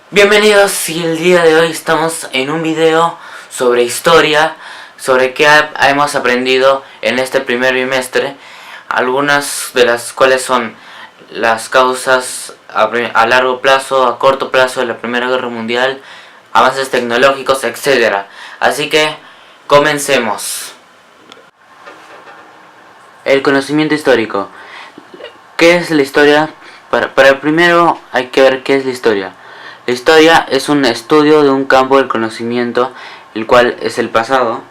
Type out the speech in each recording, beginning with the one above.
Bienvenidos, y el día de hoy estamos en un video sobre historia, sobre qué hemos aprendido en este primer bimestre, algunas de las cuales son las causas a largo plazo, a corto plazo de la Primera Guerra Mundial, avances tecnológicos, etc. Así que comencemos. El conocimiento histórico. ¿Qué es la historia? Para primero hay que ver qué es la historia. La historia es un estudio de un campo del conocimiento, el cual es el pasado,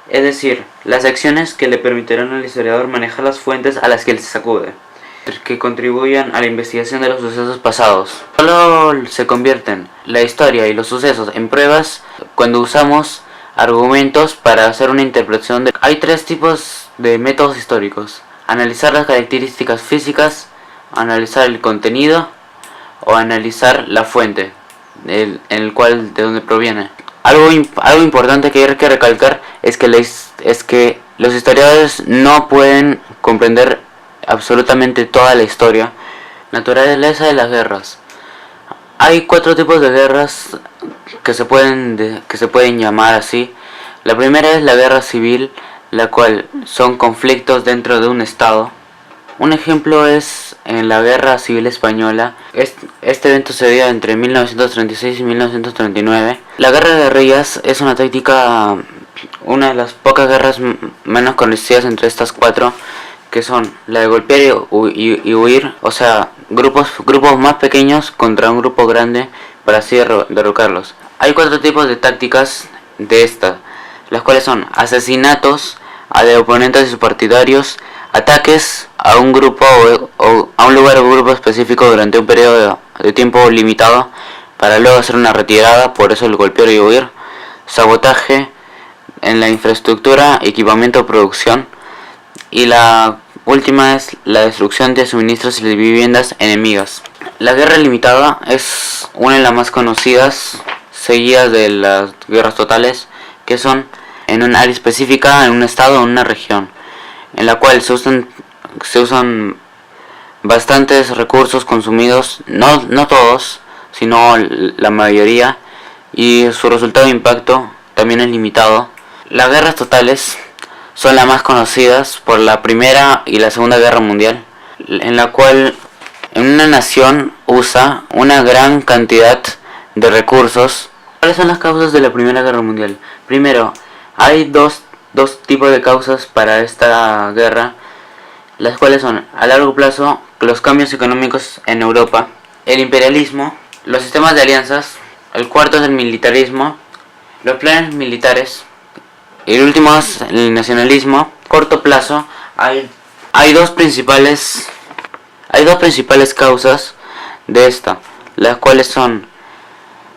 es decir, las acciones que le permitirán al historiador manejar las fuentes a las que él se acude, que contribuyan a la investigación de los sucesos pasados. Solo se convierten la historia y los sucesos en pruebas cuando usamos argumentos para hacer una interpretación de... Hay tres tipos de métodos históricos: analizar las características físicas, analizar el contenido o analizar la fuente en el cual de donde proviene. Algo importante que hay que recalcar es que los historiadores no pueden comprender absolutamente toda la historia. Naturaleza de las guerras. Hay cuatro tipos de guerras que se pueden llamar así. La primera es la guerra civil, la cual son conflictos dentro de un estado. Un ejemplo es en la Guerra Civil Española. Este evento se dio entre 1936 y 1939. La guerra de guerrillas es una táctica, una de las pocas guerras menos conocidas entre estas cuatro, que son la de golpear y huir, o sea, grupos más pequeños contra un grupo grande para así derrocarlos. Hay cuatro tipos de tácticas de esta, las cuales son asesinatos de oponentes y sus partidarios, ataques a un grupo o a un lugar o grupo específico durante un periodo de tiempo limitado para luego hacer una retirada, por eso el golpear y huir, sabotaje en la infraestructura, equipamiento o producción, y la última es la destrucción de suministros y de viviendas enemigas. La guerra limitada es una de las más conocidas, seguidas de las guerras totales, que son en un área específica, en un estado o en una región, en la cual se usan bastantes recursos consumidos, no todos, sino la mayoría, y su resultado de impacto también es limitado. Las guerras totales son las más conocidas por la Primera y la Segunda Guerra Mundial, en la cual una nación usa una gran cantidad de recursos. ¿Cuáles son las causas de la Primera Guerra Mundial? Primero, hay dos tipos de causas para esta guerra, las cuales son a largo plazo los cambios económicos en Europa, el imperialismo, los sistemas de alianzas, el cuarto es el militarismo, los planes militares, y el último es el nacionalismo. Corto plazo hay dos principales causas de esta, las cuales son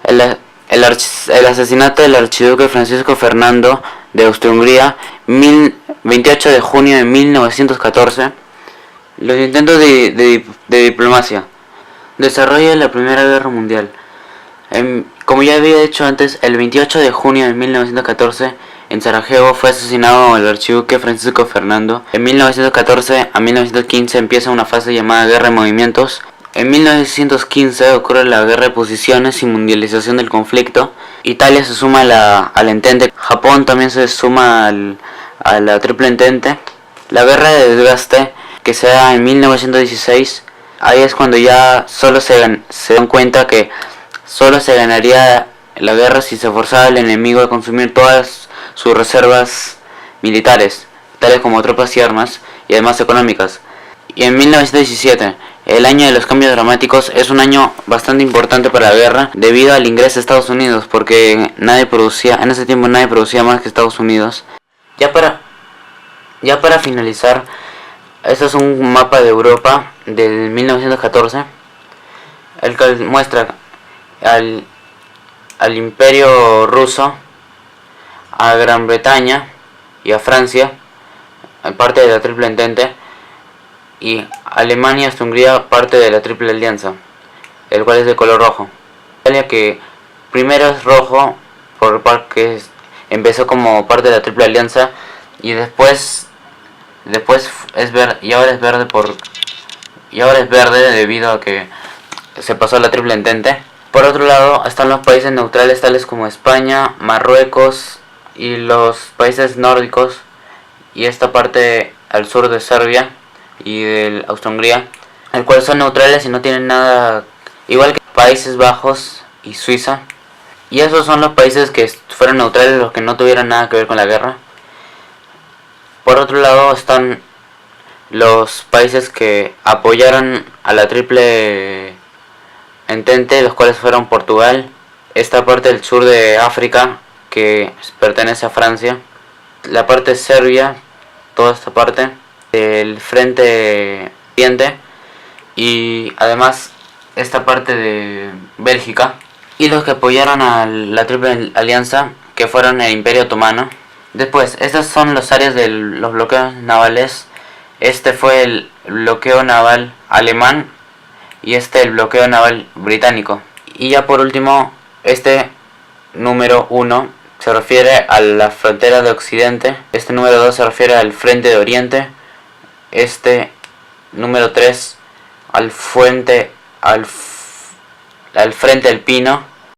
el asesinato del archiduque Francisco Fernando de Austria-Hungría, 28 de junio de 1914. Los intentos de diplomacia. Desarrollo de la Primera Guerra Mundial. Como ya había dicho antes, el 28 de junio de 1914 en Sarajevo fue asesinado el archiduque Francisco Fernando. En 1914 a 1915 empieza una fase llamada Guerra de Movimientos. En 1915 ocurre la Guerra de Posiciones y mundialización del conflicto. Italia se suma al Entente. Japón también se suma a la Triple Entente. La Guerra de Desgaste, que se da en 1916. Ahí es cuando ya solo se dan cuenta que solo se ganaría la guerra si se forzaba al enemigo a consumir todas sus reservas militares, tales como tropas y armas, y además económicas. Y en 1917, el año de los cambios dramáticos, es un año bastante importante para la guerra debido al ingreso de Estados Unidos, porque en ese tiempo nadie producía más que Estados Unidos. Ya para finalizar, este es un mapa de Europa del 1914, el que muestra al Imperio Ruso, a Gran Bretaña y a Francia, parte de la Triple Entente, y Alemania y Austria-Hungría, parte de la Triple Alianza, el cual es de color rojo. Italia, que primero es rojo porque empezó como parte de la Triple Alianza, y después es verde, y ahora es verde debido a que se pasó a la Triple Entente. Por otro lado están los países neutrales tales como España, Marruecos y los países nórdicos y esta parte al sur de Serbia y de Austria-Hungría, el cual son neutrales y no tienen nada, igual que Países Bajos y Suiza. Y esos son los países que fueron neutrales, los que no tuvieron nada que ver con la guerra. Por otro lado están los países que apoyaron a la Triple Entente, los cuales fueron Portugal, esta parte del sur de África que pertenece a Francia, la parte de Serbia, toda esta parte, el Frente Oriente y además esta parte de Bélgica, y los que apoyaron a la Triple Alianza que fueron el Imperio Otomano. Después, estas son las áreas de los bloqueos navales. Este fue el bloqueo naval alemán y este el bloqueo naval británico. Y ya por último, este número 1 se refiere a la frontera de Occidente, este número 2 se refiere al frente de Oriente, este número 3 al frente del Pino,